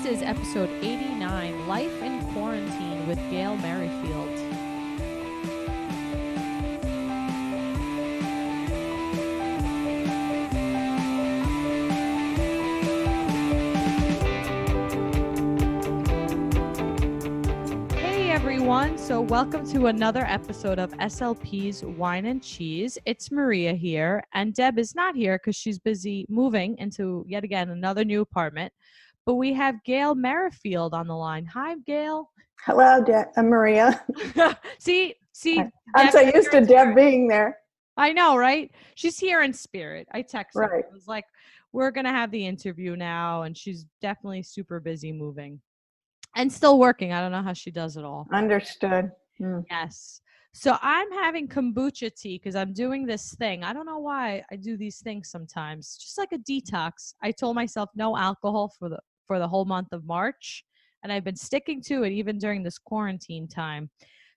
This is episode 89, Life in Quarantine with Gayle Merrefield. Hey everyone, so welcome to another episode of SLP's Wine and Cheese. It's Maria here, and Deb is not here because she's busy moving into yet again another new apartment. But we have Gayle Merrefield on the line. Hi, Gayle. Hello, Maria. see, I'm so used to Deb being there. I know, right? She's here in spirit. I texted her. Right. I was like, we're going to have the interview now, and she's definitely super busy moving and still working. I don't know how she does it all. Understood. Yes. So I'm having kombucha tea because I'm doing this thing. I don't know why I do these things sometimes. Just like a detox. I told myself no alcohol for the whole month of March, and I've been sticking to it even during this quarantine time.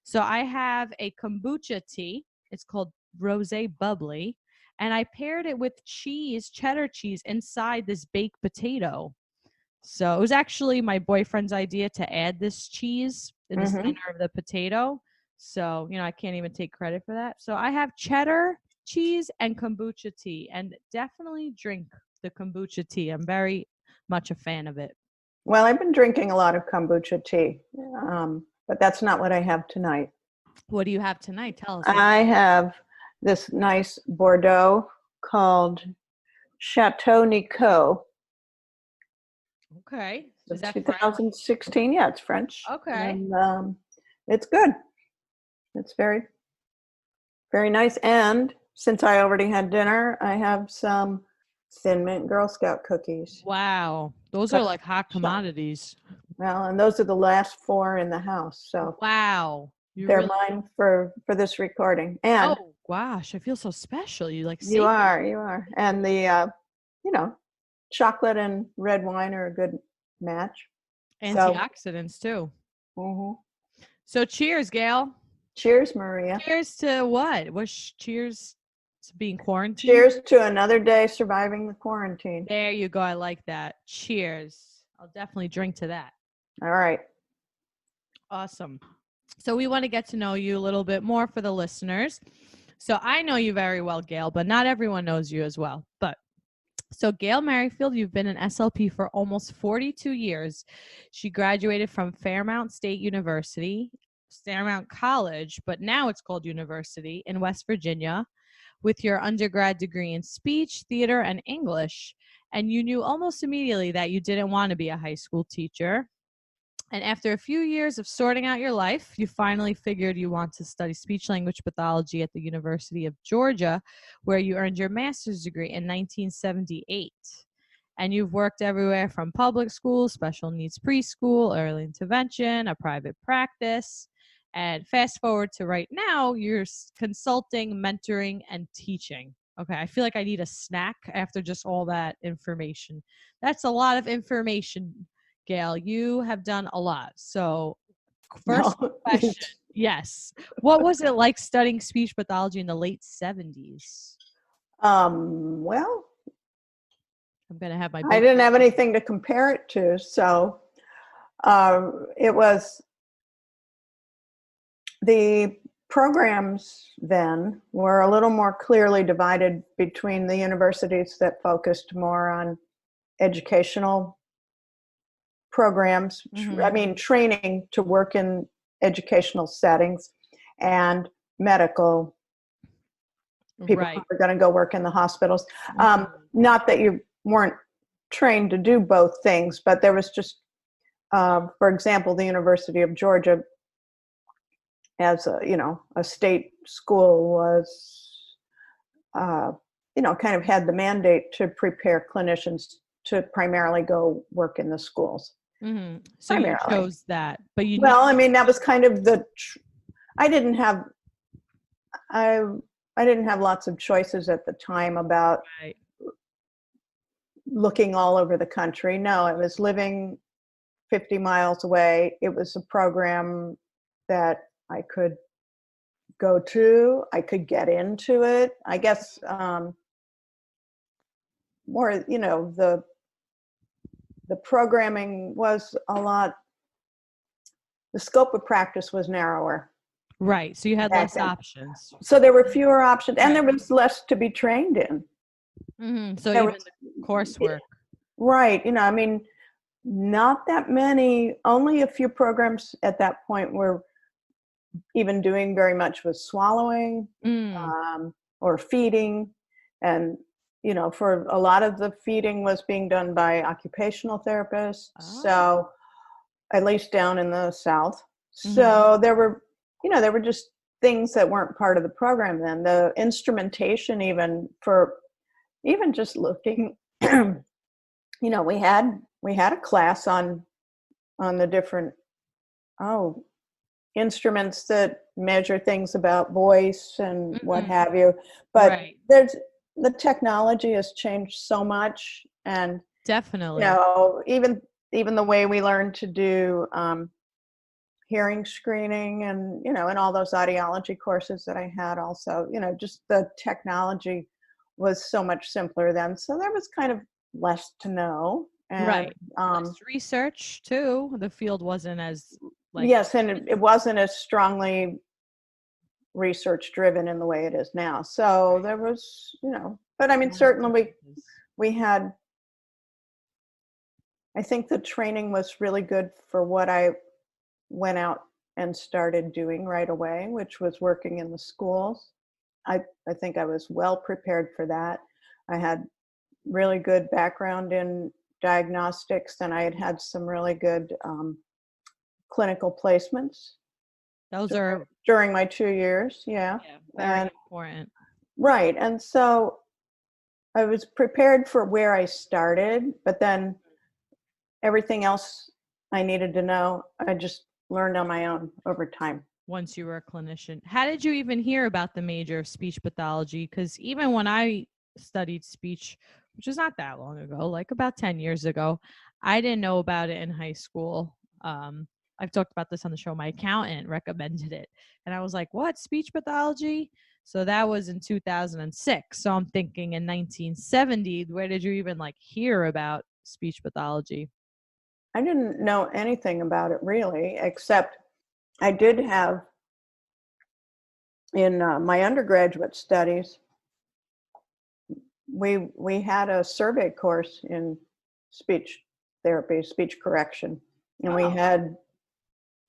So I have a kombucha tea. It's called Rosé Bubbly, and I paired it with cheese, cheddar cheese inside this baked potato. So it was actually my boyfriend's idea to add this cheese in the center of the potato. So, I can't even take credit for that. So I have cheddar cheese and kombucha tea, and definitely drink the kombucha tea. I'm very much a fan of it. Well, I've been drinking a lot of kombucha tea, but that's not what I have tonight. What do you have tonight? Tell us. I have this nice Bordeaux called Chateau Nicot. Okay. Is that 2016? Yeah, it's French. Okay. And it's good. It's very, very nice. And since I already had dinner, I have some Thin Mint Girl Scout cookies. Wow. Those are like hot commodities. Well, and those are the last 4 in the house. So wow. They're mine for this recording. And oh gosh, I feel so special. You are. And the chocolate and red wine are a good match. Antioxidants too. So cheers, Gayle. Cheers, Maria. Cheers to what? Cheers to being quarantined? Cheers to another day surviving the quarantine. There you go. I like that. Cheers. I'll definitely drink to that. All right. Awesome. So we want to get to know you a little bit more for the listeners. So I know you very well, Gayle, but not everyone knows you as well. So Gayle Merrefield, you've been an SLP for almost 42 years. She graduated from Fairmount College, but now it's called University in West Virginia, with your undergrad degree in speech, theater, and English. And you knew almost immediately that you didn't want to be a high school teacher. And after a few years of sorting out your life, you finally figured you want to study speech-language pathology at the University of Georgia, where you earned your master's degree in 1978. And you've worked everywhere from public schools, special needs preschool, early intervention, a private practice. And fast forward to right now, you're consulting, mentoring, and teaching. Okay, I feel like I need a snack after just all that information. That's a lot of information, Gayle. You have done a lot. So first question, yes. What was it like studying speech pathology in the late 70s? Well, I'm going to have I didn't have anything to compare it to. So it was the programs then were a little more clearly divided between the universities that focused more on educational programs, training to work in educational settings, and medical people who are going to go work in the hospitals. Not that you weren't trained to do both things, but there was just, for example, the University of Georgia, as a state school, was, kind of had the mandate to prepare clinicians to primarily go work in the schools. So you chose that, but that was kind of I didn't have lots of choices at the time about looking all over the country. No, I was living 50 miles away. It was a program that I could go to. I could get into it. I guess more, the programming was a lot, the scope of practice was narrower. Right. So you had back less then. options. So there were fewer options, and Right. there was less to be trained in. So There even was, the coursework. right, I mean, not that many, only a few programs at that point were even doing very much with swallowing or feeding. And, for a lot of the feeding was being done by occupational therapists. Oh. So, at least down in the South. So there were just things that weren't part of the program then. The instrumentation, even just looking, we had a class on the different instruments that measure things about voice and what have you. But right. the technology has changed so much, and Definitely. Even the way we learn to do hearing screening, and and all those audiology courses that I had also, just the technology was so much simpler then. So there was kind of less to know. And right. Less research too. The field wasn't as yes, and it wasn't as strongly research driven in the way it is now. So there was, but I mean, certainly we had, I think the training was really good for what I went out and started doing right away, which was working in the schools. I think I was well prepared for that. I had really good background in diagnostics, and I had some really good clinical placements. Those are during my 2 years. Yeah, very important. Right. And so I was prepared for where I started, but then everything else I needed to know, I just learned on my own over time. Once you were a clinician, how did you even hear about the major of speech pathology? Because even when I studied speech, which was not that long ago, like about 10 years ago, I didn't know about it in high school. I've talked about this on the show. My accountant recommended it, and I was like, what, speech pathology? So that was in 2006. So I'm thinking in 1970, where did you even hear about speech pathology? I didn't know anything about it really, except I did have in my undergraduate studies, we had a survey course in speech therapy, speech correction, and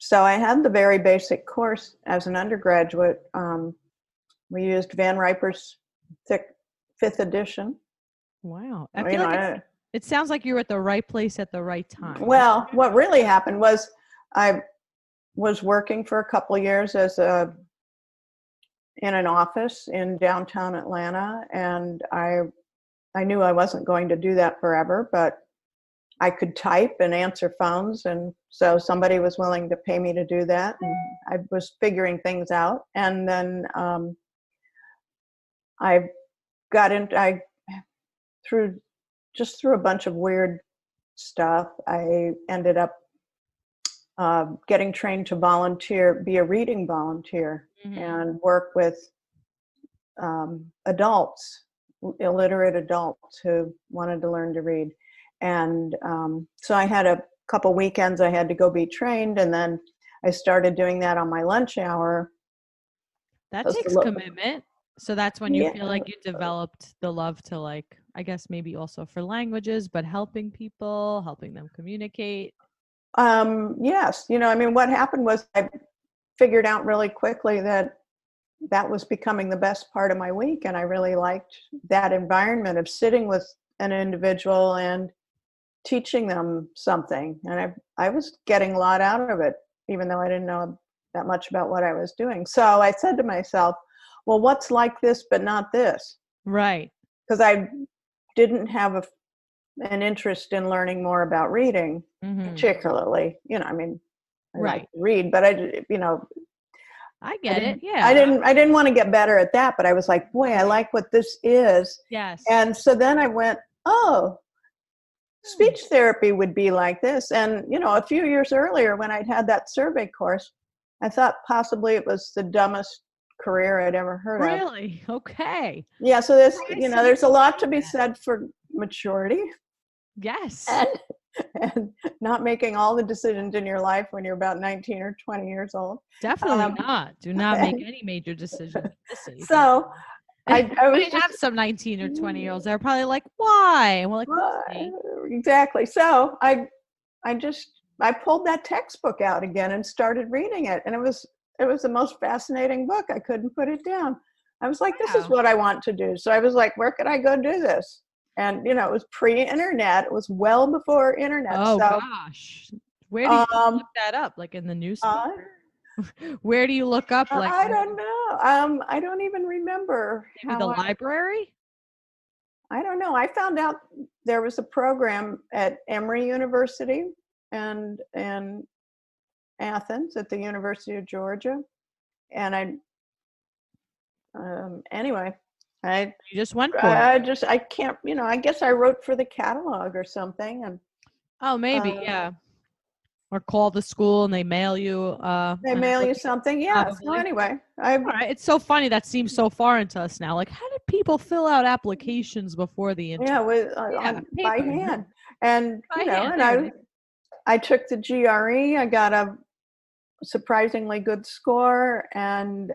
so I had the very basic course as an undergraduate. We used Van Riper's thick 5th edition. Wow. I feel like it sounds like you were at the right place at the right time. Well, what really happened was I was working for a couple of years in an office in downtown Atlanta, and I knew I wasn't going to do that forever, but I could type and answer phones, and so somebody was willing to pay me to do that, and I was figuring things out. And then I through a bunch of weird stuff, I ended up getting trained to be a reading volunteer and work with adults, illiterate adults who wanted to learn to read. And so I had a couple weekends I had to go be trained, and then I started doing that on my lunch hour. That takes commitment. So that's when you feel like you developed the love to I guess maybe also for languages, but helping people, helping them communicate. Yes. I mean, what happened was I figured out really quickly that was becoming the best part of my week. And I really liked that environment of sitting with an individual and teaching them something. And I was getting a lot out of it, even though I didn't know that much about what I was doing. So I said to myself, well, what's like this, but not this? Right. Because I didn't have an interest in learning more about reading, particularly. I mean, I like to read, but I get it. Yeah. I didn't want to get better at that, but I was like, boy, I like what this is. Yes. And so then I went, oh, speech therapy would be like this. And, a few years earlier when I'd had that survey course, I thought possibly it was the dumbest career I'd ever heard of. Really? Okay. Yeah. So there's a lot to be said for maturity. Yes. and not making all the decisions in your life when you're about 19 or 20 years old. Definitely not. Do not make And any major decisions at this age. so I was We have just some 19 or 20-year-olds that are probably like, why? And we're like, we'll see. exactly. So I pulled that textbook out again and started reading it, and it was the most fascinating book. I couldn't put it down. I was like, this is Wow. what I want to do. So I was like, where could I go do this? And it was pre-internet. It was well before internet. Oh So gosh. Where do you look um, that up? Like in the uh, newspaper? Where do you look up like I don't know. I don't even remember maybe the how library? I don't know. I found out there was a program at Emory University and in Athens at the University of Georgia. And anyway, I You just went for it. I can't, I guess I wrote for the catalog or something. And Oh, maybe, uh, yeah. Or call the school and they mail you they an mail you application, something. Yeah. So probably. anyway, All right. It's so funny that seems so foreign to us now. Like, how did people fill out applications before the yeah, internet? with Yeah, by paper. hand. And, By hand. and There it is. I took the GRE. I got a surprisingly good score, and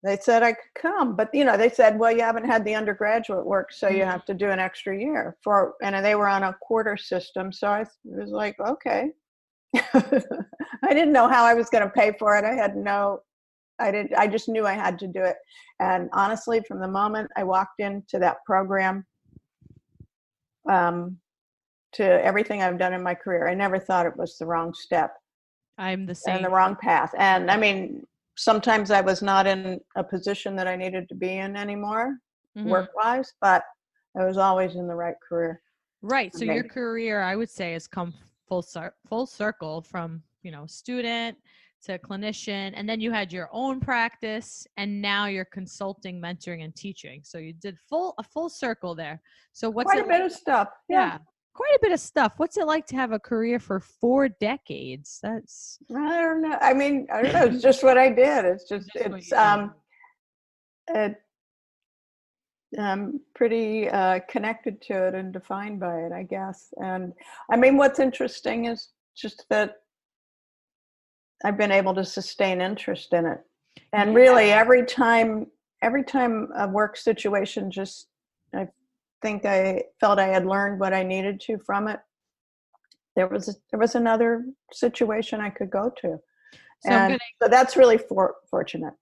they said I could come, but they said, well, you haven't had the undergraduate work, so you have to do an extra year and they were on a quarter system. So I was like, okay. I didn't know how I was going to pay for it. I just knew I had to do it. And honestly, from the moment I walked into that program, to everything I've done in my career, I never thought it was the wrong step I'm the and the same. wrong path. And I mean, sometimes I was not in a position that I needed to be in anymore, work-wise, but I was always in the right career. Right. So your career, I would say, has come full circle from, student to clinician, and then you had your own practice, and now you're consulting, mentoring, and teaching. So you did a full circle there. So what's Quite it a bit like? of stuff. Yeah, quite a bit of stuff. What's it like to have a career for 4 decades? That's I don't know. I mean, I don't know. It's just what I did. I'm pretty connected to it and defined by it, I guess. And I mean, what's interesting is just that I've been able to sustain interest in it. And really, every time a work situation I think I felt I had learned what I needed to from it, there was another situation I could go to. so So that's really fortunate.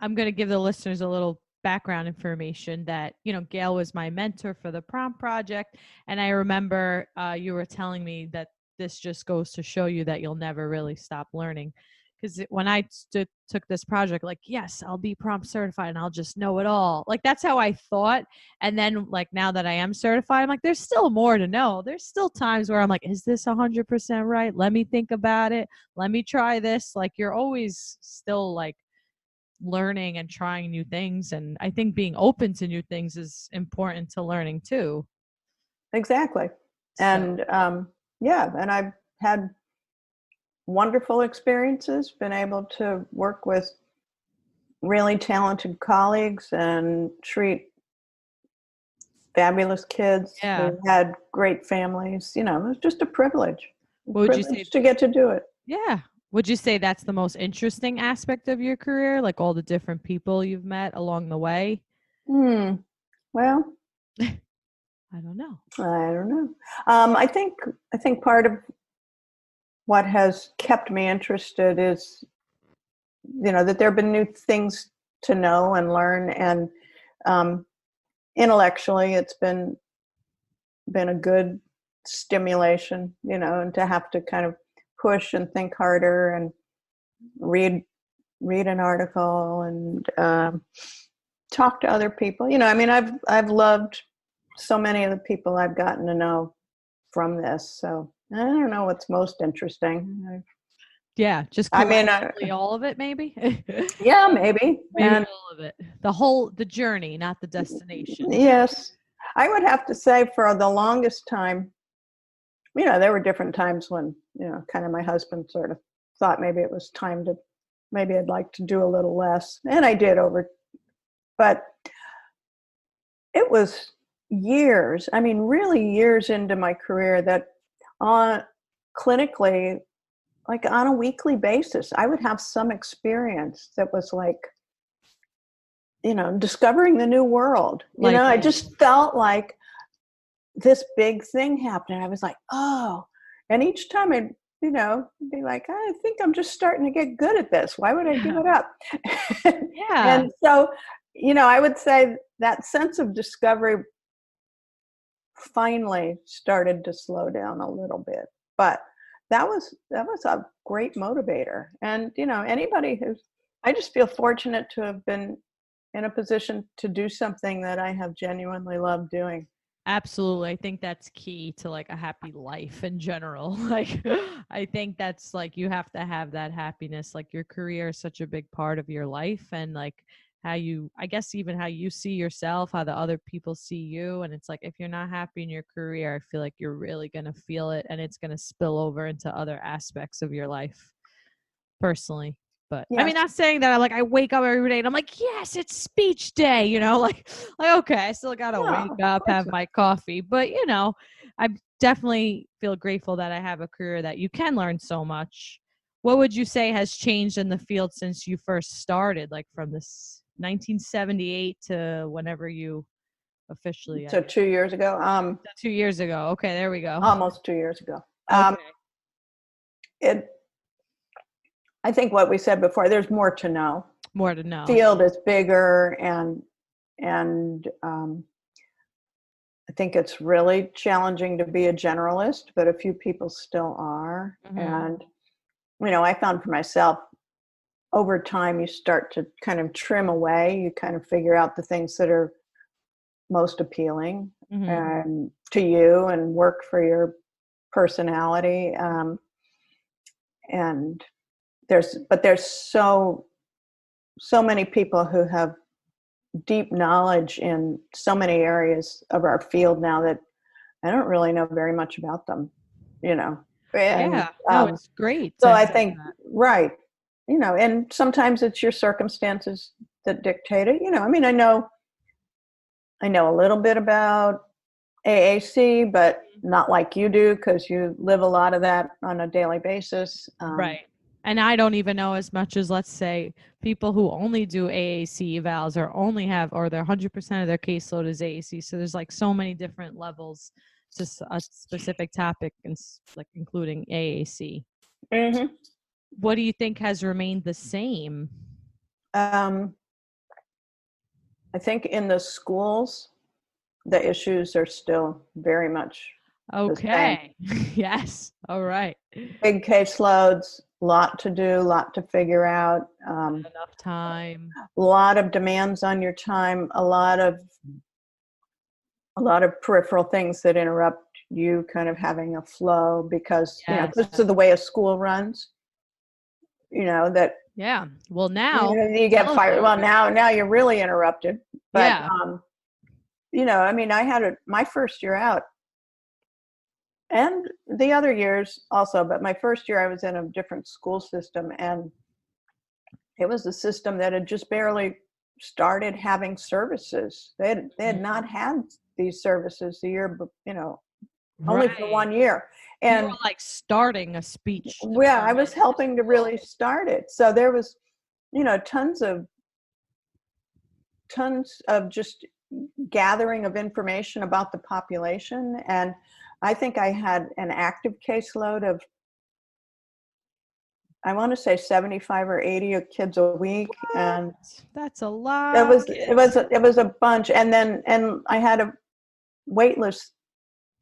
I'm going to give the listeners a little background information that, Gayle was my mentor for the prompt project. And I remember you were telling me that this just goes to show you that you'll never really stop learning. Because when I took this project, like, yes, I'll be prompt certified and I'll just know it all. Like, that's how I thought. And then, like, now that I am certified, I'm like, there's still more to know. There's still times where I'm like, is this 100% right? Let me think about it. Let me try this. Like, you're always still, like, learning and trying new things, and I think being open to new things is important to learning too. Exactly. And and I've had wonderful experiences, been able to work with really talented colleagues and treat fabulous kids who had great families. It was just a privilege. Would you say to get to do it? Yeah. Would you say that's the most interesting aspect of your career, like all the different people you've met along the way? Well, I don't know. I think part of what has kept me interested is, that there have been new things to know and learn, and intellectually, it's been a good stimulation, and to have to kind of push and think harder and read an article and talk to other people. I mean, I've loved so many of the people I've gotten to know from this. So I don't know what's most interesting. Yeah, just collectively all of it, maybe. Yeah, maybe. Maybe all of it. The journey, not the destination. Yes, I would have to say for the longest time, there were different times when, kind of my husband sort of thought maybe I'd like to do a little less, and I did but it was years, I mean, really years into my career that clinically, like on a weekly basis, I would have some experience that was like, discovering the new world. Like, I just felt like this big thing happened. And I was like, oh, and each time I'd, be like, I think I'm just starting to get good at this. Why would I give it up? yeah, And so, I would say that sense of discovery finally started to slow down a little bit. But that was a great motivator. And, anybody I just feel fortunate to have been in a position to do something that I have genuinely loved doing. absolutely. I think that's key to like a happy life in general. Like, I think that's like you have to have that happiness. Like, your career is such a big part of your life, and like I guess even how you see yourself, how the other people see you. And it's like, if you're not happy in your career, I feel like you're really going to feel it, and it's going to spill over into other aspects of your life, personally. But I mean, Yes. not saying that I wake up every day and I'm like, yes, it's speech day, like, okay, I still gotta No, wake of up, course have not. my coffee. But I definitely feel grateful that I have a career that you can learn so much. What would you say has changed in the field since you first started, like from this 1978 to whenever you officially, I So guess, 2 years ago, 2 years ago? Okay, there we go. almost 2 years ago. Okay, It, I think what we said before, there's more to know. more to know. Field is bigger, and I think it's really challenging to be a generalist, but a few people still are. Hmm. And, I found for myself, over time, you start to kind of trim away. You kind of figure out the things that are most appealing Hmm. and to you and work for your personality. And there's so many people who have deep knowledge in so many areas of our field now that I don't really know very much about them, you know. And Yeah, no, it's great so to I have think, that. right, and sometimes it's your circumstances that dictate it. I mean, I know a little bit about AAC, but not like you do because you live a lot of that on a daily basis. Right. And I don't even know as much as, let's say, people who only do AAC evals or only have, or their 100% of their caseload is AAC. So there's like so many different levels to a specific topic, and like including AAC. Hmm. What do you think has remained the same? um, I think in the schools, the issues are still very much the same. Okay. Yes. All right. Big caseloads, lot to do, lot to figure out, Not enough time. a lot of demands on your time, a lot of peripheral things that interrupt you kind of having a flow because Yes. because of the way a school runs, that Yeah. Well, now you get tell us fired. Well, about it. now you're really interrupted. But Yeah. I mean, I had my first year out, and the other years also, but my first year I was in a different school system, and it was a system that had just barely started having services. They had Mhm. not had these services the year, only for Right. 1 year. You were And like starting a speech yeah, I department was in the helping to really school. start it. So there was, tons of just gathering of information about the population. And I think I had an active caseload of, I want to say 75 or 80 kids a week. What? And That's a it lot of was it kids. was it was a bunch. And I had a wait list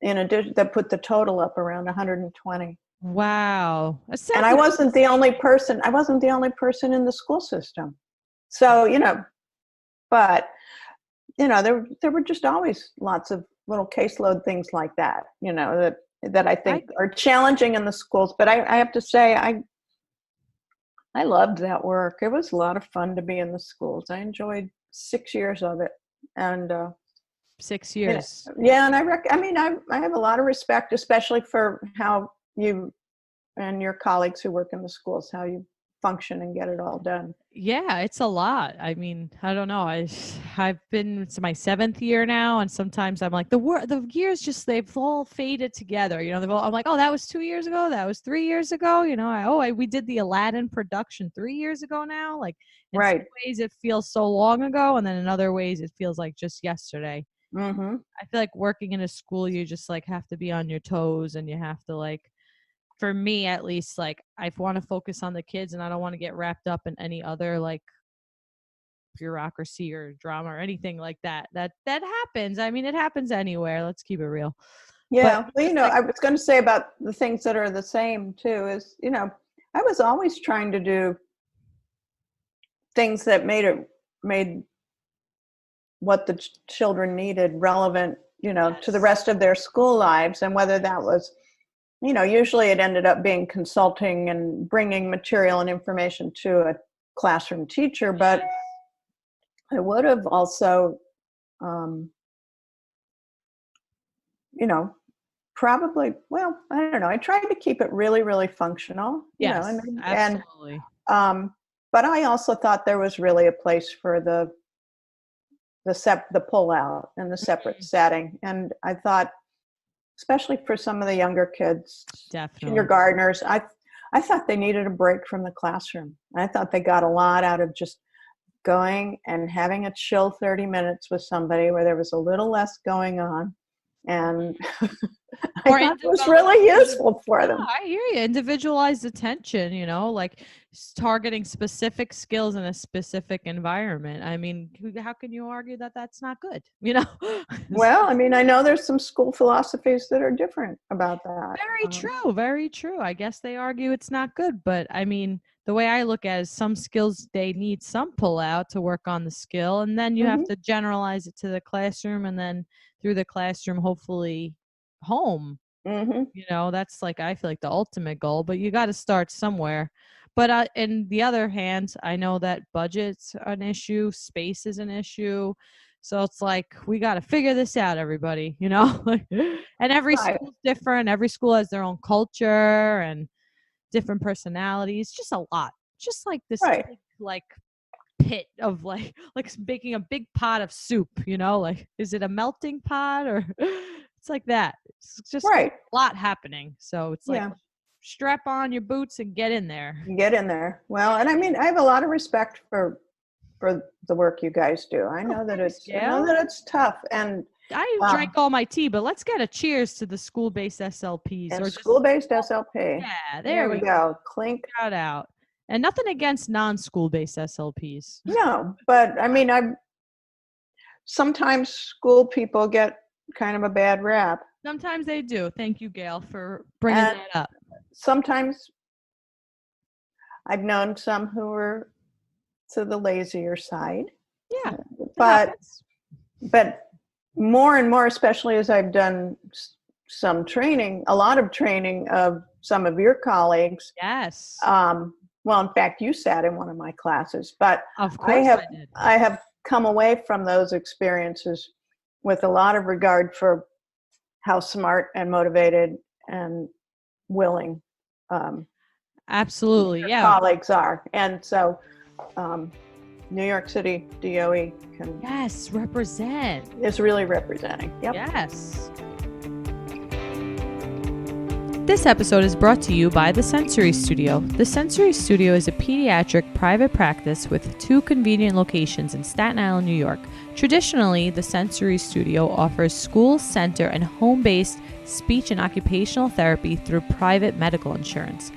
in addition that put the total up around 120. Wow. And I Essentially, it's the wasn't the only same. person. I wasn't the only person in the school system. So, but there were just always lots of little caseload things like that, that I I think are challenging in the schools. But I have to say, I loved that work. It was a lot of fun to be in the schools. I enjoyed 6 years of it, and 6 years. yeah, and I mean, I have a lot of respect, especially for how you and your colleagues who work in the schools, how you function and get it all done. Yeah, it's a lot. I mean, I don't know. I've been it's my 7th year now, and sometimes I'm like the years just they've all faded together. I'm like, oh, that was 2 years ago. That was 3 years ago. We did the Aladdin production 3 years ago now. Like in some Right. ways it feels so long ago, and then in other ways it feels like just yesterday. Mm-hmm. I feel like working in a school, you just like have to be on your toes, and you have to like, for me at least, like I want to focus on the kids and I don't want to get wrapped up in any other like bureaucracy or drama or anything like that happens. I mean, it happens anywhere, let's keep it real. But Yeah. Well, just like, I was going to say about the things that are the same too is, I was always trying to do things that made what the children needed relevant, to the yes. rest of their school lives. And whether that was, usually it ended up being consulting and bringing material and information to a classroom teacher, but I would have also, um, probably, well, I don't know. I tried to keep it really, really functional, Yes, and absolutely. um, but I also thought there was really a place for the pull out and the separate Mhm. setting. And I thought, especially for some of the younger kids, Definitely. kindergartners, I thought they needed a break from the classroom. I thought they got a lot out of just going and having a chill 30 minutes with somebody where there was a little less going on. And I Or thought it was really useful for no, them. I hear you. Individualized attention, like targeting specific skills in a specific environment. I mean, how can you argue that that's not good? Well, I mean, I know there's some school philosophies that are different about that. Very true. Very true. I guess they argue it's not good, but I mean, the way I look at it is some skills they need some pull out to work on the skill, and then you have Mhm, to generalize it to the classroom, and then through the classroom, hopefully home. mhm. That's like I feel like the ultimate goal, but you got to start somewhere. But in the other hand, I know that budget's an issue, space is an issue. So it's like we got to figure this out, everybody, and every Right, school's different. Every school has their own culture and different personalities. Just a lot. Just like this right, big, like pit of like making a big pot of soup, like is it a melting pot or it's like that. It's just right. a lot happening. So it's like Yeah, strap on your boots and get in there. get in there. Well, and I mean, I have a lot of respect for the work you guys do. Oh, thanks, I know Gail. that it's tough, I uh, drank all my tea, but let's get a cheers to the school-based SLPs and or just school-based SLP. yeah, there There we we go. Clink. shout out. And nothing against non-school-based SLPs. No, but I mean, sometimes school people get kind of a bad rap, Sometimes they do. Thank you, Gail, for bringing and that up. sometimes I've known some who were to the lazier side, Yeah, it but happens. but more and more, especially as I've done some training, a lot of training of some of your colleagues. Yes. Well, in fact, you sat in one of my classes, but Of I course have I did. I have come away from those experiences with a lot of regard for how smart and motivated and willing Absolutely. your Yeah. colleagues are, and so um, New York City DOE Yes. Represent. is really representing. Yep. Yes. This episode is brought to you by The Sensory Studio. The Sensory Studio is a pediatric private practice with 2 convenient locations in Staten Island, New York. Traditionally, The Sensory Studio offers school, center, and home-based speech and occupational therapy through private medical insurance.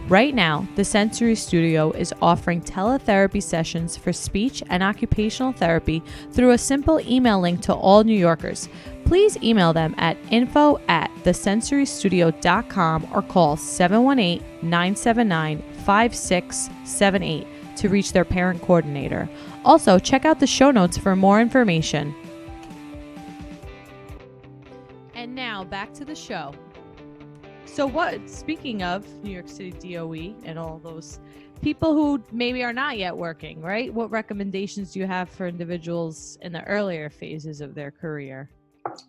Right now, the Sensory Studio is offering teletherapy sessions for speech and occupational therapy through a simple email link to all New Yorkers. Please email them at info@thesensorystudio.com or call 718-979-5678 to reach their parent coordinator. Also, check out the show notes for more information. And now, back to the show. So speaking of New York City DOE and all those people who maybe are not yet working, right? What recommendations do you have for individuals in the earlier phases of their career?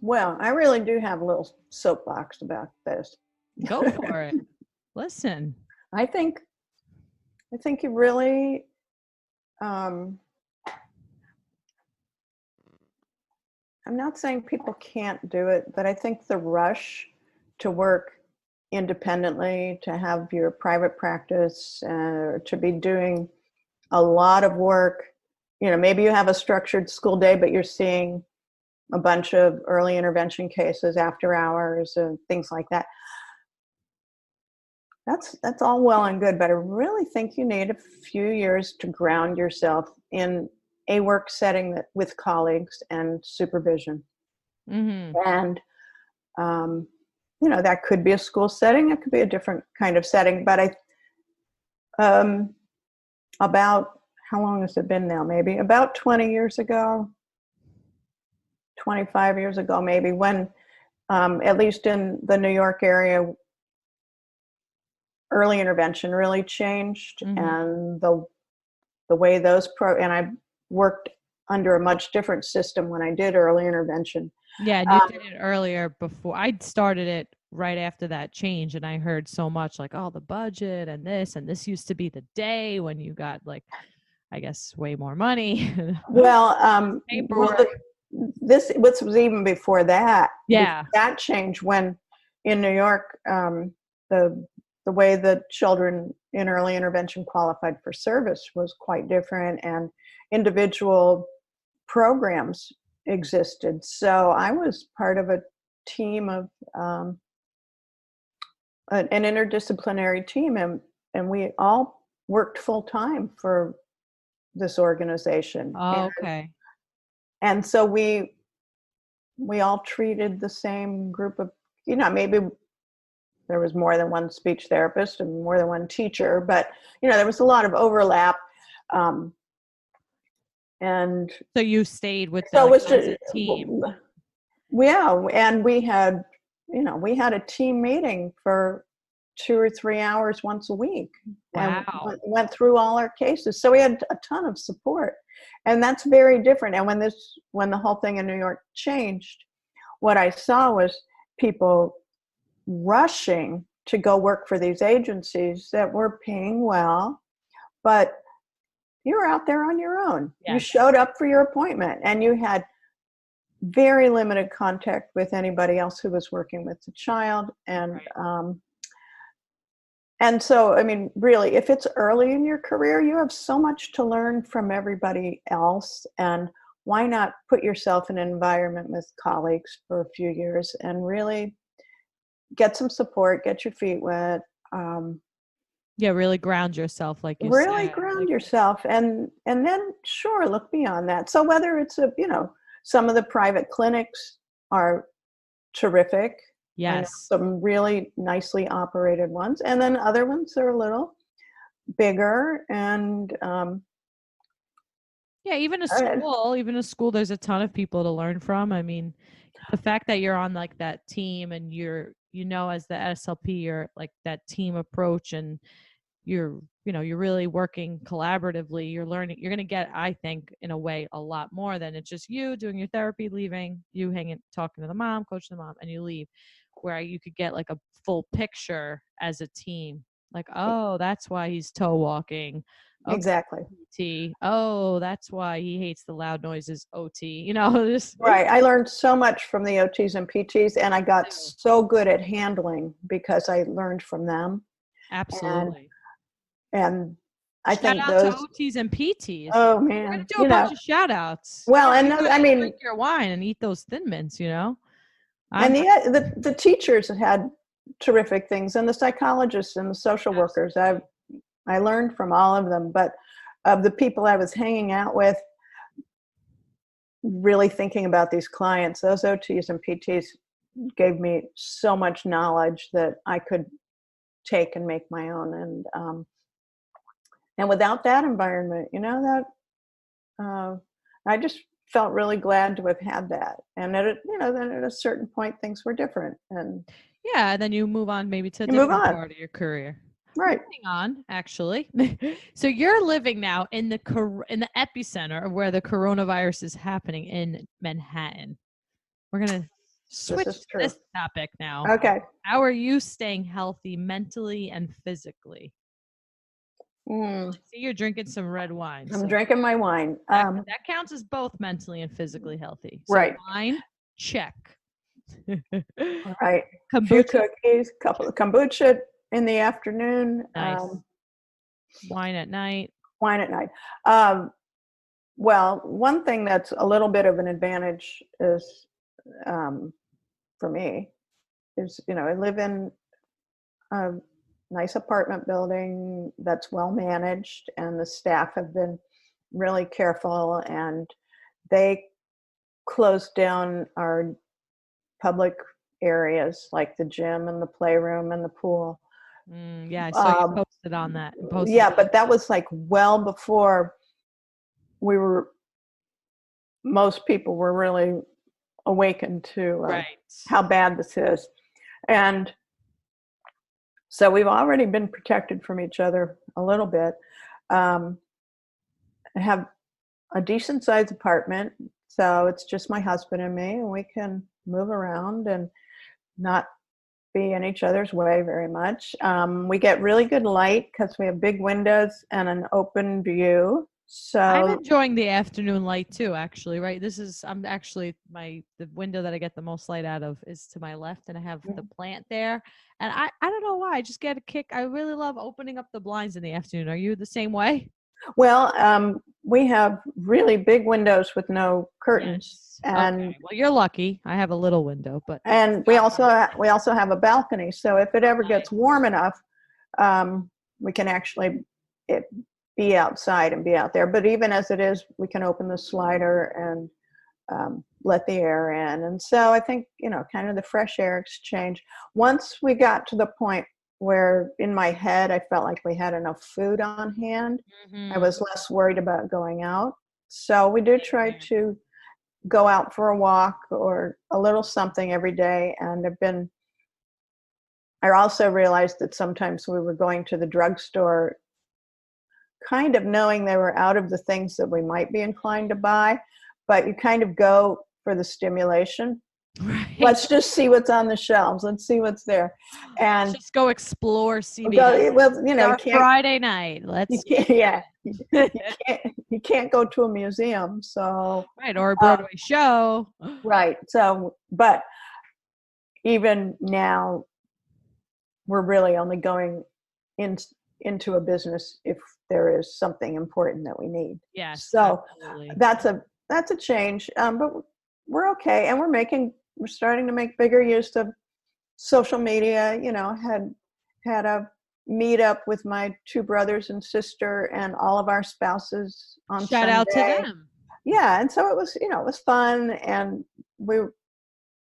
Well, I really do have a little soapbox about this. Go for it. Listen. I think I think you really, um, I'm not saying people can't do it, but I think the rush to work independently, to have your private practice, to be doing a lot of work, maybe you have a structured school day, but you're seeing a bunch of early intervention cases after hours and things like that. That's all well and good, but I really think you need a few years to ground yourself in a work setting with colleagues and supervision. Mm-hmm. And that could be a school setting, it could be a different kind of setting. But about, how long has it been now? Maybe about 20 years ago, 25 years ago, maybe, when at least in the New York area, early intervention really changed, Mm-hmm. and the way and I worked under a much different system when I did early intervention. Yeah, and you did it earlier before. I started it right after that change, and I heard so much like, oh, the budget and this used to be the day when you got, like, I guess, way more money. Well, Paperwork. this was even before that. Yeah. That changed when in New York, the way the children in early intervention qualified for service was quite different, and individual programs existed. So I was part of a team of an interdisciplinary team, and we all worked full time for this organization. Oh, okay. And so we all treated the same group of, maybe there was more than one speech therapist and more than one teacher, but there was a lot of overlap. And so you stayed with so them it was as a team. Yeah, and we had a team meeting for 2 or 3 hours once a week. Wow. And went through all our cases. So we had a ton of support, and that's very different. And when the whole thing in New York changed, what I saw was people rushing to go work for these agencies that were paying well, but you were out there on your own. Yes. You showed up for your appointment, and you had very limited contact with anybody else who was working with the child. And right. And so, I mean, really, if it's early in your career, you have so much to learn from everybody else. And why not put yourself in an environment with colleagues for a few years and really get some support, get your feet wet. Yeah, really ground yourself, like you really said. ground yourself, and then sure, look beyond that. So whether it's some of the private clinics are terrific. I know Yes. some really nicely operated ones, and then other ones are a little bigger. And Yeah, even a school, there's a ton of people to learn from. I mean, the fact that you're on like that team and as the SLP, you're like that team approach, and you're really working collaboratively. You're learning, you're going to get, I think, in a way, a lot more than it's just you doing your therapy, leaving, you hanging, talking to the mom, coaching the mom, and you leave, where you could get like a full picture as a team. Like, oh, that's why he's toe walking. Okay, exactly. PT. Oh, that's why he hates the loud noises. OT. Just Right. I learned so much from the OTs and PTs, and I got so good at handling because I learned from them. absolutely. And I Shout think out to those. OTs and PTs. Oh We're gonna man, do a bunch of shout outs. well, and I mean, drink your wine and eat those Thin Mints. and the teachers had terrific things, and the psychologists and the social workers. I learned from all of them, but of the people I was hanging out with, really thinking about these clients, those OTs and PTs gave me so much knowledge that I could take and make my own. And without that environment, I just felt really glad to have had that. And then at a certain point, things were different. And yeah, and then you move on maybe to a you move different on. part of your career. Right. Moving on, actually. So you're living now in the epicenter of where the coronavirus is happening in Manhattan. We're gonna switch to this topic now. Okay. How are you staying healthy mentally and physically? Mm, See, you're drinking some red wine. I'm So drinking my wine. that counts as both mentally and physically healthy. So Right. wine, check. All right. A few Kombucha, cookies, couple of kombucha in the afternoon, nice. Wine at night. wine at night. Um, well, one thing that's a little bit of an advantage is, um, for me, is, I live in a nice apartment building that's well managed, and the staff have been really careful, and they closed down our public areas like the gym and the playroom and the pool. Yeah, I saw you Um, posted on that. Posted yeah, on but that was like well before we were, most people were really awakened to right. how bad this is. And so we've already been protected from each other a little bit. Um, I have a decent sized apartment, so it's just my husband and me, and we can move around and not be in each other's way very much. We get really good light because we have big windows and an open view. I'm So, enjoying the afternoon light too, actually, right? I'm actually the window that I get the most light out of is to my left, and I have the plant there. And I don't know why, I just get a kick. I really love opening up the blinds in the afternoon. Are you the same way? well, we have really big windows with no curtains, Yes. and Okay. Well, you're lucky. I have a little window, but we also have a balcony. So if it ever nice. gets warm enough, we can actually it, be outside and be out there. But even as it is, we can open the slider and let the air in. And so I think, kind of the fresh air exchange. Once we got to the point where in my head, I felt like we had enough food on hand, I Mhm. was less worried about going out. So we do try to go out for a walk or a little something every day. And I also realized that sometimes we were going to the drugstore kind of knowing they were out of the things that we might be inclined to buy, but you kind of go for the stimulation. Right. Let's just see what's on the shelves. Let's see what's there. Let's And just go explore CVS. go, well, It's you our can't, Friday night. you Let's can't, just do yeah, you it. can't go to a museum. So, Right, or a um, Broadway show. right. So, but even now, we're really only going in, into a business if there is something important that we need. Yes, So absolutely. that's a change, but we're okay, and we're starting to make bigger use of social media. Had a meetup with my two brothers and sister and all of our spouses on Shout out to Sunday. them. Yeah, and so it was fun, and we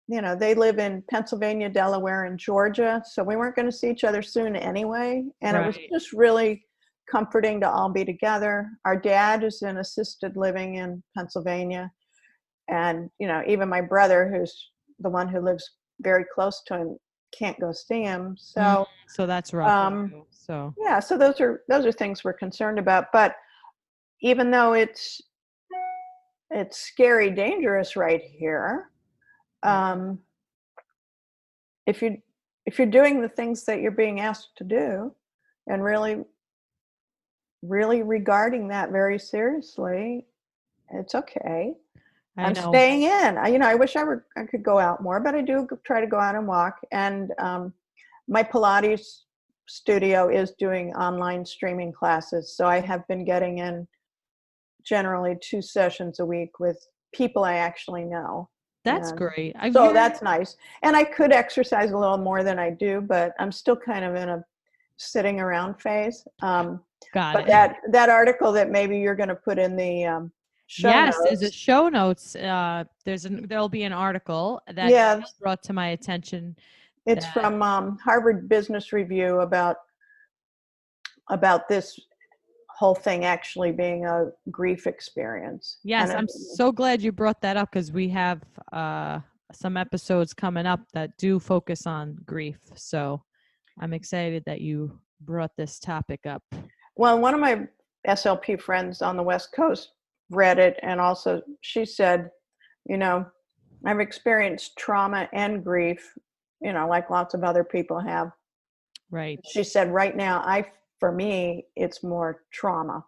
they live in Pennsylvania, Delaware, and Georgia, so we weren't going to see each other soon anyway. And it was Right. just really comforting to all be together. Our dad is in assisted living in Pennsylvania. And, even my brother, who's the one who lives very close to him, can't go see him. So, So that's rough for um, you. So yeah, so those are things we're concerned about. But even though it's scary, dangerous right here, um, if you if you're doing the things that you're being asked to do and really regarding that very seriously, it's okay. I I'm know. staying in. I wish I could go out more, but I do try to go out and walk. And my Pilates studio is doing online streaming classes, so I have been getting in generally 2 sessions a week with people I actually know. That's And great. so that's nice. And I could exercise a little more than I do, but I'm still kind of in a sitting around phase. Got But it. that article that maybe you're going to put in the show Yes, there's a notes. show notes. There'll be an article that you Yeah, just brought to my attention it's that from Harvard Business Review about this whole thing actually being a grief experience. yes, I'm so glad you brought that up because we have some episodes coming up that do focus on grief. So I'm excited that you brought this topic up. Well, one of my SLP friends on the West Coast read it, and also she said, you know, I've experienced trauma and grief, like lots of other people have. Right. She said, right now, I for me, it's more trauma.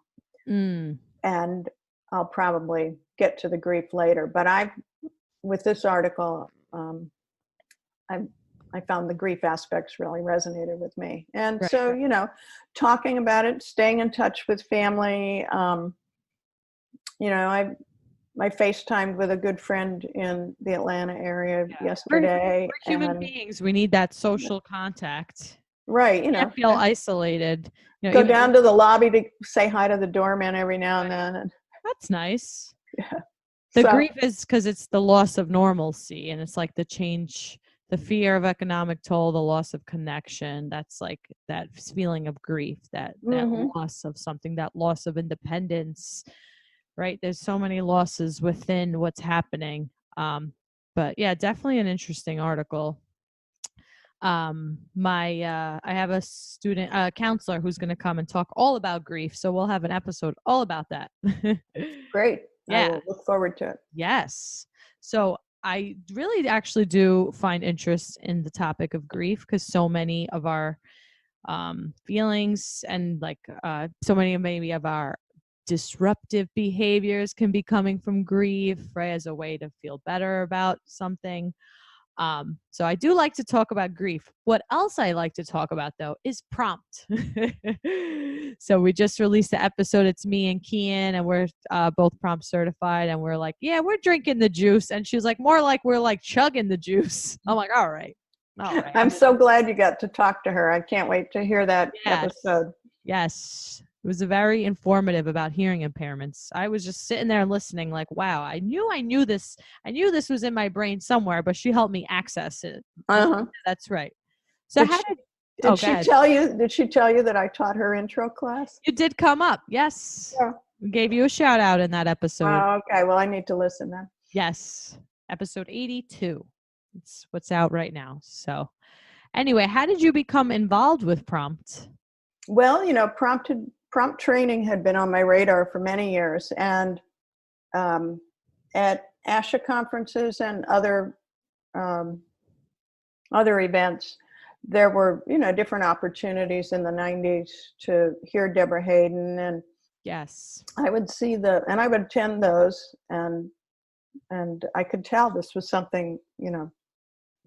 Mm. And I'll probably get to the grief later. But with this article, I found the grief aspects really resonated with me. And Right. so, talking about it, staying in touch with family. I FaceTimed with a good friend in the Atlanta area Yeah. yesterday, We're human and beings. We need that social contact. right, Can't feel isolated. go Even down to the lobby to say hi to the doorman every now and then. And that's nice. yeah. The So grief is because it's the loss of normalcy, and it's like the change, the fear of economic toll, the loss of connection. That's like that feeling of grief, that mhm. loss of something, that loss of independence. Right? There's so many losses within what's happening. But yeah, definitely an interesting article. I have a counselor who's going to come and talk all about grief, so we'll have an episode all about that. Great. I Yeah. will look forward to it. Yes. So I really actually do find interest in the topic of grief because so many of our feelings and so many maybe of our disruptive behaviors can be coming from grief, right, as a way to feel better about something. So I do like to talk about grief. What else I like to talk about though is prompt. So we just released the episode. It's me and Kian, and we're both prompt certified, and we're like, yeah, we're drinking the juice. And she's like, more like we're like chugging the juice. I'm like, all right. I'm so glad you got to talk to her. I can't wait to hear that episode. Yes. It was very informative about hearing impairments. I was just sitting there listening like, wow, I knew this. I knew this was in my brain somewhere, but she helped me access it. Uh-huh. That's right. So did she tell you that I taught her intro class? You did come up. Yes. Yeah. We gave you a shout out in that episode. Okay. Well, I need to listen then. Yes. Episode 82. It's what's out right now. So anyway, how did you become involved with prompt? Well, prompt training had been on my radar for many years, and at ASHA conferences and other events, there were different opportunities in the 90s to hear Deborah Hayden, and yes, I would and I would attend those, and I could tell this was something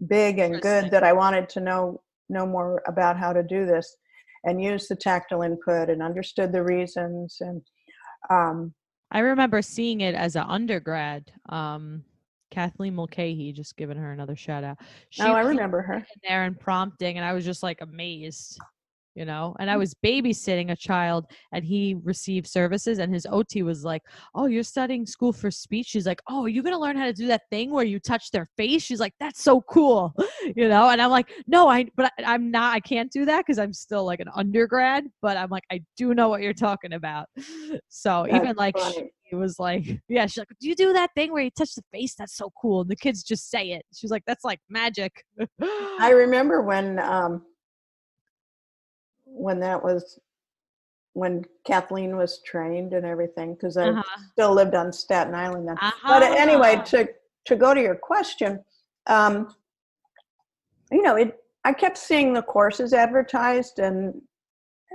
big and good that I wanted to know more about how to do this and use the tactile input, and understood the reasons. And I remember seeing it as an undergrad. Kathleen Mulcahy, just giving her another shout out. I remember her there and prompting, and I was just like amazed. And I was babysitting a child, and he received services, and his OT was like, oh, you're studying school for speech? She's like, oh, are you going to learn how to do that thing where you touch their face? She's like, that's so cool. And I'm like, no, I'm not, I can't do that because I'm still like an undergrad, but I'm like, I do know what you're talking about. So That's even like, it was like, yeah, she's like, do you do that thing where you touch the face? That's so cool. And the kids just say it. She's like, that's like magic. I remember when Kathleen was trained and everything, because I still lived on Staten Island then. But anyway, to go to your question, I kept seeing the courses advertised, and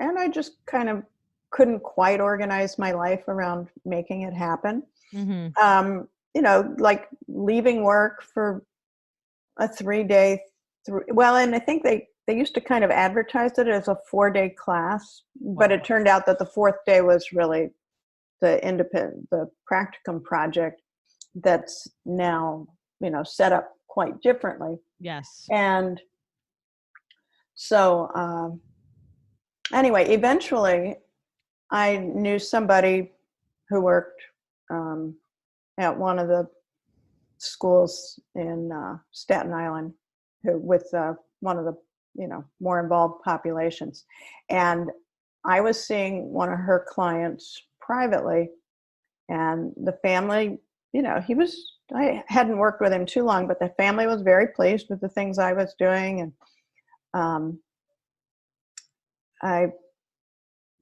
I just kind of couldn't quite organize my life around making it happen. Mm-hmm. Like leaving work for a 3-day, and I think they used to kind of advertise it as a 4-day class, but it turned out that the 4th day was really the practicum project that's now, set up quite differently. Yes. And so, anyway, eventually I knew somebody who worked at one of the schools in Staten Island, with one of the more involved populations, and I was seeing one of her clients privately, and the family, I hadn't worked with him too long, but the family was very pleased with the things I was doing, and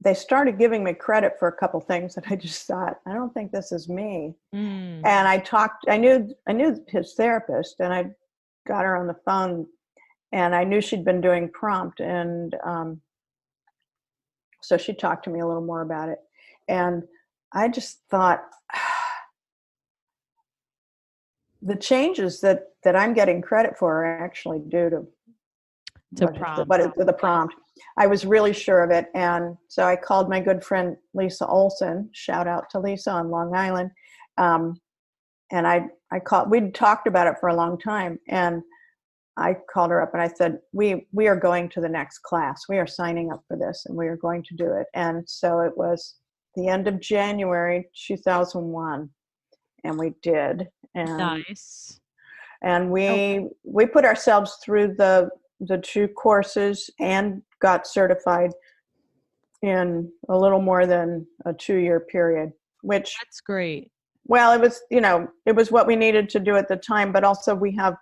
they started giving me credit for a couple things that I just thought, I don't think this is me. And I knew his therapist, and I got her on the phone, and I knew she'd been doing prompt, and So she talked to me a little more about it. And I just thought the changes that I'm getting credit for are actually due to prompt. the prompt. I was really sure of it. And so I called my good friend, Lisa Olson, shout out to Lisa on Long Island. And we'd talked about it for a long time. And I called her up and I said, we are going to the next class. We are signing up for this and we are going to do it. And so it was the end of January 2001, and we did. And nice. And we put ourselves through the 2 courses and got certified in a little more than a 2-year period, which, that's great. Well, it was, it was what we needed to do at the time, but also we have,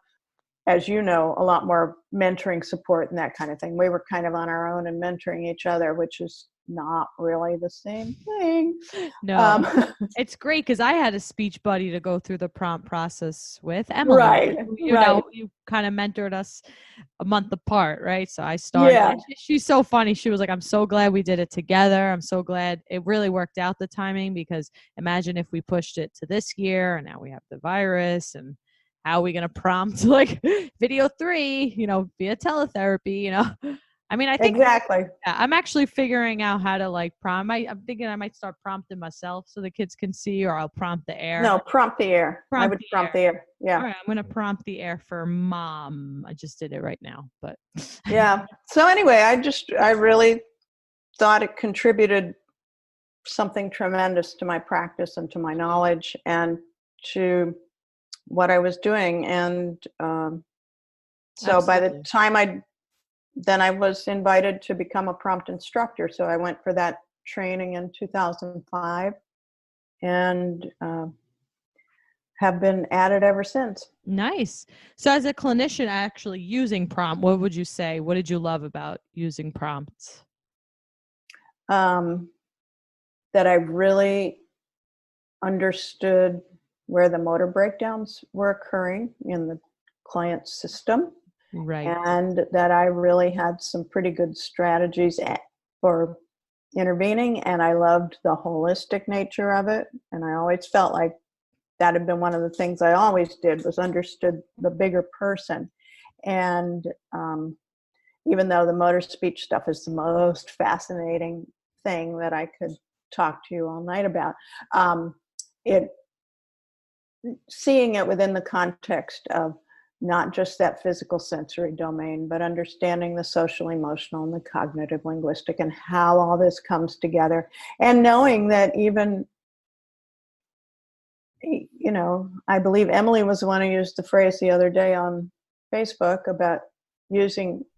as you know, a lot more mentoring support and that kind of thing. We were kind of on our own and mentoring each other, which is not really the same thing. No, it's great because I had a speech buddy to go through the prompt process with, Emily. Right. You know, you kind of mentored us a month apart, right? So I started. Yeah. She's so funny. She was like, I'm so glad we did it together. I'm so glad it really worked out, the timing, because imagine if we pushed it to this year and now we have the virus, and how are we going to prompt like video 3, via teletherapy, I mean, I think exactly. Yeah, I'm actually figuring out how to like prompt. I'm thinking I might start prompting myself so the kids can see, or I'll prompt the air. No, prompt the air. I would prompt the air. Yeah. All right, I'm gonna prompt the air for mom. I just did it right now, but yeah. So anyway, I really thought it contributed something tremendous to my practice and to my knowledge and to what I was doing. And so by the time I was invited to become a prompt instructor. So I went for that training in 2005 and have been at it ever since. Nice. So as a clinician actually using prompt, what would you say? What did you love about using prompts? That I really understood where the motor breakdowns were occurring in the client's system. Right. And that I really had some pretty good strategies for intervening. And I loved the holistic nature of it. And I always felt like that had been one of the things I always did, was understood the bigger person. And even though the motor speech stuff is the most fascinating thing that I could talk to you all night about, seeing it within the context of not just that physical sensory domain, but understanding the social, emotional, and the cognitive linguistic, and how all this comes together. And knowing that even, I believe Emily was the one who used the phrase the other day on Facebook about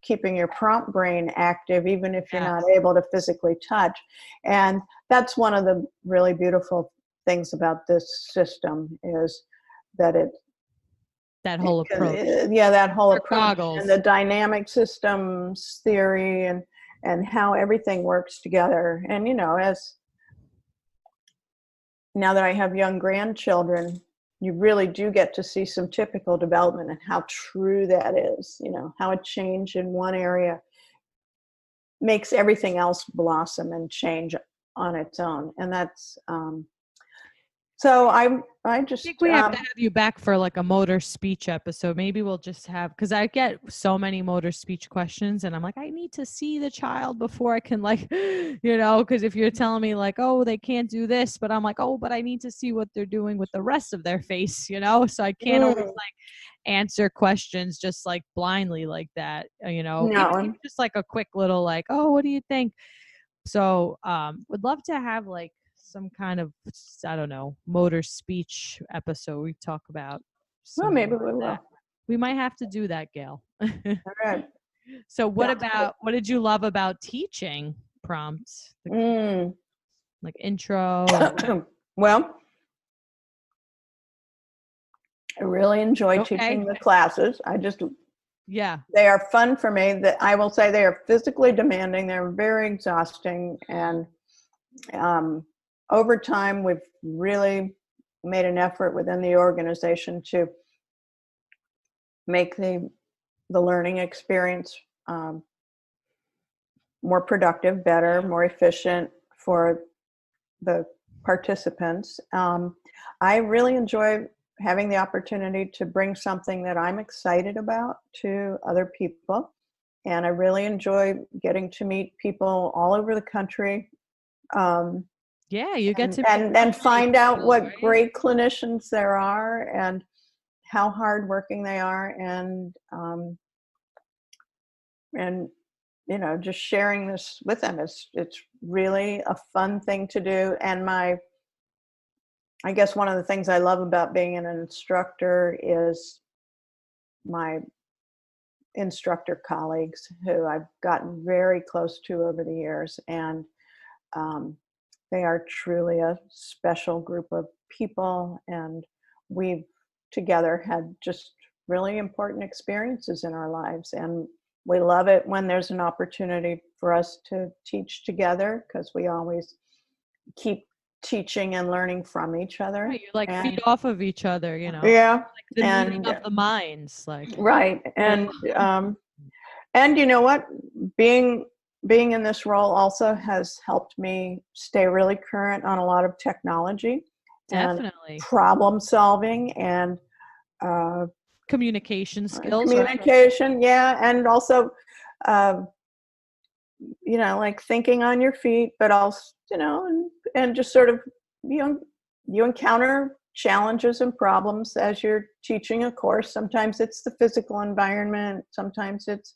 keeping your prompt brain active, even if you're not able to physically touch. And that's one of the really beautiful things about this system, is that that whole approach. That whole approach, and the dynamic systems theory, and how everything works together. And as now that I have young grandchildren, you really do get to see some typical development and how true that is. How a change in one area makes everything else blossom and change on its own. And that's so I just think we have to have you back for like a motor speech episode. Maybe we'll just have, because I get so many motor speech questions and I'm like, I need to see the child before I can because if you're telling me like, oh, they can't do this, but I'm like, oh, but I need to see what they're doing with the rest of their face, so I can't always answer questions just like blindly like that, even just like a quick little like, oh, what do you think? So would love to have like some kind of, I don't know, motor speech episode. We talk about. Well, maybe we will. We might have to do that, Gayle. All right. So what did you love about teaching prompts? Like intro? Well, I really enjoy teaching the classes. They are fun for me. That I will say, they are physically demanding. They're very exhausting. And over time, we've really made an effort within the organization to make the learning experience more productive, better, more efficient for the participants. I really enjoy having the opportunity to bring something that I'm excited about to other people. And I really enjoy getting to meet people all over the country. Yeah, you get to and find out people, what right? great clinicians there are and how hardworking they are, and just sharing this with them it's really a fun thing to do. And I guess one of the things I love about being an instructor is my instructor colleagues who I've gotten very close to over the years, and they are truly a special group of people, and we've together had just really important experiences in our lives, and we love it when there's an opportunity for us to teach together, because we always keep teaching and learning from each other. Right, you like And feed off of each other, you know, yeah, like the meeting and of the minds, like right, and you know what, being in this role also has helped me stay really current on a lot of technology and definitely problem solving and communication skills, right? communication. Yeah, and also uh, like thinking on your feet, but also and just sort of you encounter challenges and problems as you're teaching a course. Sometimes it's the physical environment, sometimes it's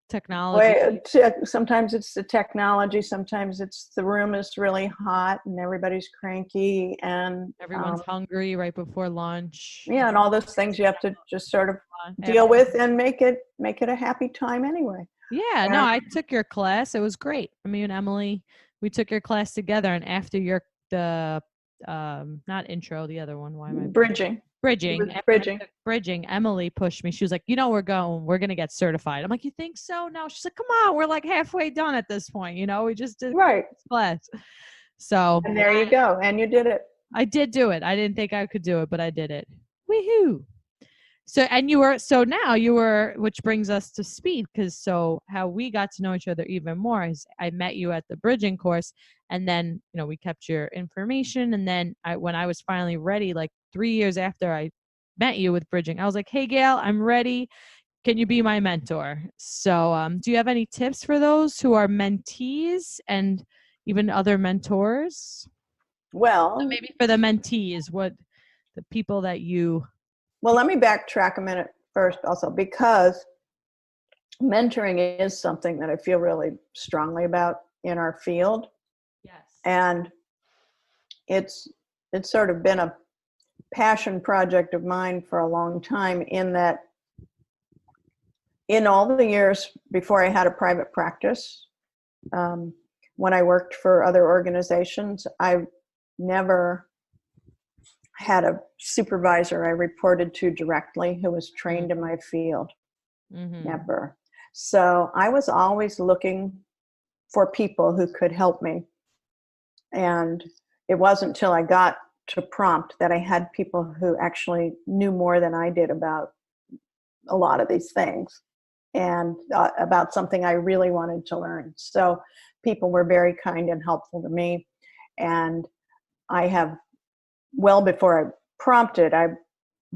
Technology. sometimes it's the technology, sometimes it's the room is really hot and everybody's cranky, and Everyone's hungry right before lunch. yeah, and all those things you have to just sort of deal After. with and make it a happy time anyway. Yeah, no, And I took your class. It was great. Me and Emily, we took your class together, and after the not intro, the other one. Why am I bridging. It was bridging? After I bridging. took bridging, Emily pushed me. She was like, we're gonna get certified. I'm like, you think so? No, she's like, come on, we're like halfway done at this point. We just did Right. this class. So And there you go. And you did it. I did do it. I didn't think I could do it, but I did it. Woohoo! So now you were, which brings us to speed, because so how we got to know each other even more is I met you at the bridging course, and then we kept your information, and then when I was finally ready, like 3 years after I met you with bridging, I was like, hey Gayle, I'm ready. Can you be my mentor? So do you have any tips for those who are mentees and even other mentors? So Well, maybe for the mentees, what the people that you let me backtrack a minute first also, because mentoring is something that I feel really strongly about in our field. yes. And it's sort of been a passion project of mine for a long time, in that in all the years before I had a private practice, when I worked for other organizations, I never had a supervisor I reported to directly who was trained in my field. Mm-hmm. Never. So I was always looking for people who could help me. And it wasn't until I got to prompt that I had people who actually knew more than I did about a lot of these things, and about something I really wanted to learn. So people were very kind and helpful to me. And I have, well before I prompted, I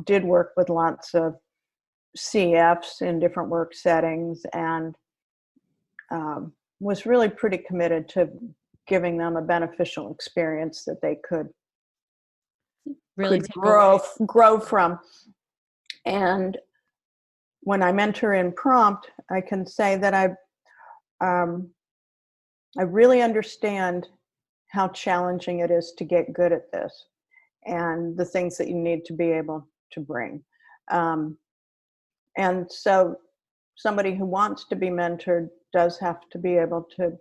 did work with lots of CFs in different work settings, and was really pretty committed to giving them a beneficial experience that they could Really take grow from. And when I mentor in prompt, I can say that I really understand how challenging it is to get good at this, and the things that you need to be able to bring. And so somebody who wants to be mentored does have to be able to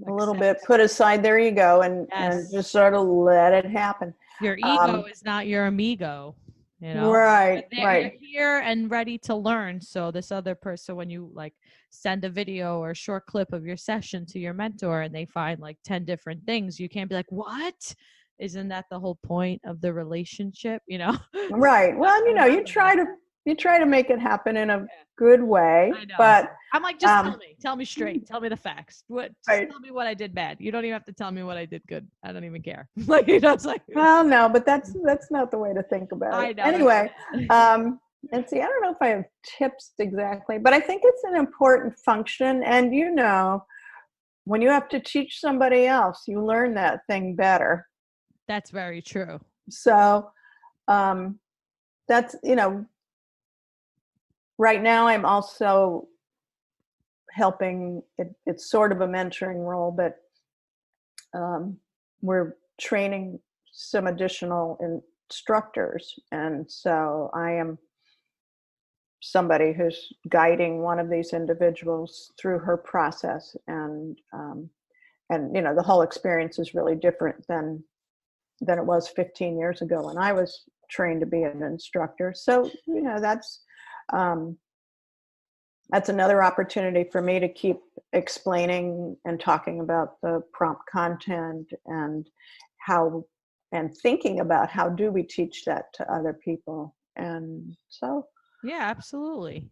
a little bit put aside their ego and just sort of let it happen. Your ego is not your amigo, Right, You're here and ready to learn. So this other person, when you like send a video or a short clip of your session to your mentor and they find like 10 different things, you can't be like, what? Isn't that the whole point of the relationship? Right. Well, you try to you try to make it happen in a good way. I know. But I'm like, just tell me straight. Tell me the facts. Just right. tell me what I did bad. You don't even have to tell me what I did good. I don't even care. Like, you know, it's like, Well, no, but that's not the way to think about I it. know. Anyway, and see, I don't know if I have tips exactly, but I think it's an important function. And you know, when you have to teach somebody else, you learn that thing better. That's very true. So that's, you know, right now I'm also helping. It's sort of a mentoring role, but we're training some additional instructors, and so I am somebody who's guiding one of these individuals through her process, and you know, the whole experience is really different than it was 15 years ago when I was trained to be an instructor. So, you know, that's another opportunity for me to keep explaining and talking about the prompt content and thinking about how do we teach that to other people. And so, Yeah, absolutely.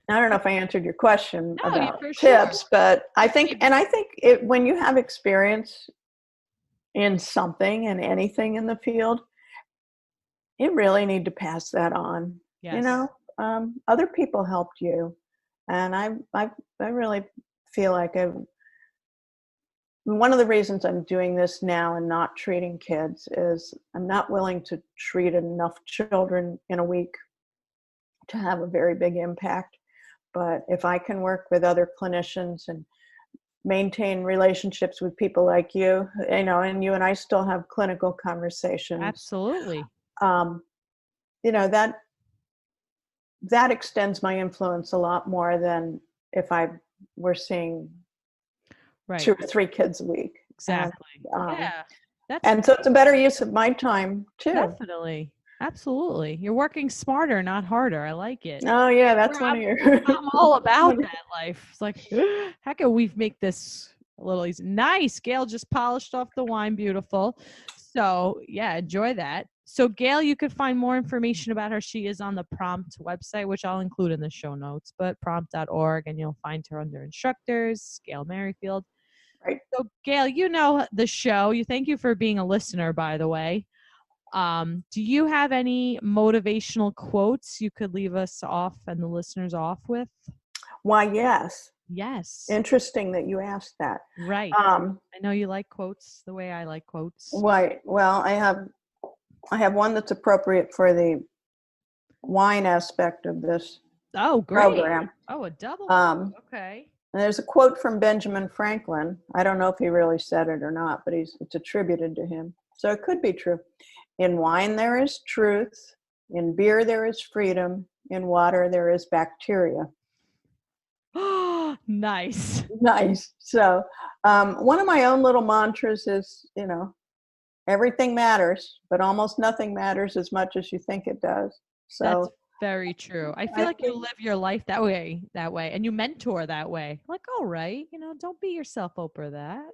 I don't know if I answered your question No, about for tips, sure. but I think when you have experience in something and anything in the field, you really need to pass that on. Yes. You know, other people helped you, and I really feel like one of the reasons I'm doing this now and not treating kids is I'm not willing to treat enough children in a week to have a very big impact. But if I can work with other clinicians and maintain relationships with people like you know, and you and I still have clinical conversations. Absolutely. You know, that extends my influence a lot more than if I were seeing 2 or 3 kids a week. Exactly. And, yeah. and so it's a better use of my time too. Definitely. Absolutely. You're working smarter, not harder. I like it. Oh yeah, that's one of your I'm all about that life. It's like, how can we make this a little easy? Nice. Gayle just polished off the wine. Beautiful. So yeah, enjoy that. So Gayle, you could find more information about her. She is on the Prompt website, which I'll include in the show notes, but prompt.org, and you'll find her under instructors, Gayle Merrefield. Right. So Gayle, you know the show. Thank you for being a listener, by the way. Do you have any motivational quotes you could leave us off and the listeners off with? Why, yes. Yes. Interesting that you asked that. Right. I know you like quotes the way I like quotes. Right. Well, I have one that's appropriate for the wine aspect of this program. Oh, a double. Okay. And there's a quote from Benjamin Franklin. I don't know if he really said it or not, but it's attributed to him. So it could be true. In wine, there is truth. In beer, there is freedom. In water, there is bacteria. Nice. Nice. So one of my own little mantras is, you know, everything matters, but almost nothing matters as much as you think it does. So that's very true. I feel like you live your life that way, and you mentor that way. Like, all right, you know, don't beat yourself over that.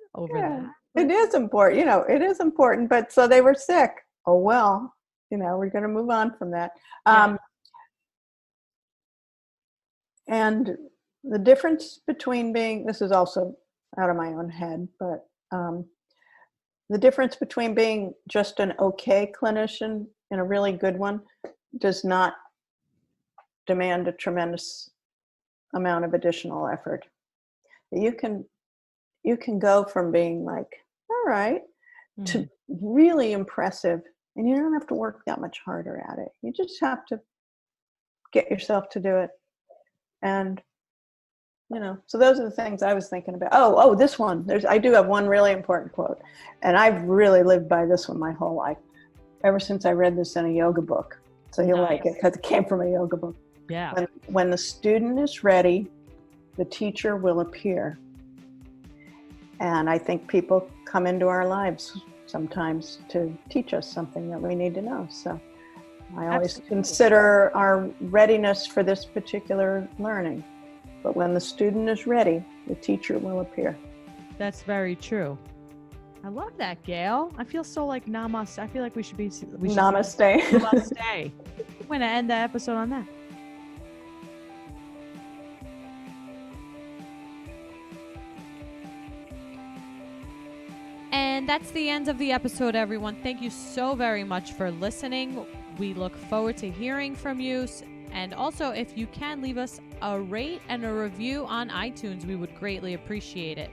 It is important, you know, it is important. But so they were sick. Oh, well, you know, we're going to move on from that. And the difference between this is also out of my own head, but the difference between being just an okay clinician and a really good one does not demand a tremendous amount of additional effort. You can go from being like, all right, to really impressive, and you don't have to work that much harder at it. You just have to get yourself to do it. And you know, so those are the things I was thinking about. Oh, this one. I do have one really important quote, and I've really lived by this one my whole life, ever since I read this in a yoga book. So you'll like it because it came from a yoga book. Yeah. When the student is ready, the teacher will appear. And I think people come into our lives sometimes to teach us something that we need to know. So I always consider our readiness for this particular learning. But when the student is ready, the teacher will appear. That's very true. I love that, Gayle. I feel so like namaste. I feel like we should namaste. Namaste. I'm going to end the episode on that. And that's the end of the episode, everyone. Thank you so very much for listening. We look forward to hearing from you. And also, if you can leave us a rate and a review on iTunes, we would greatly appreciate it.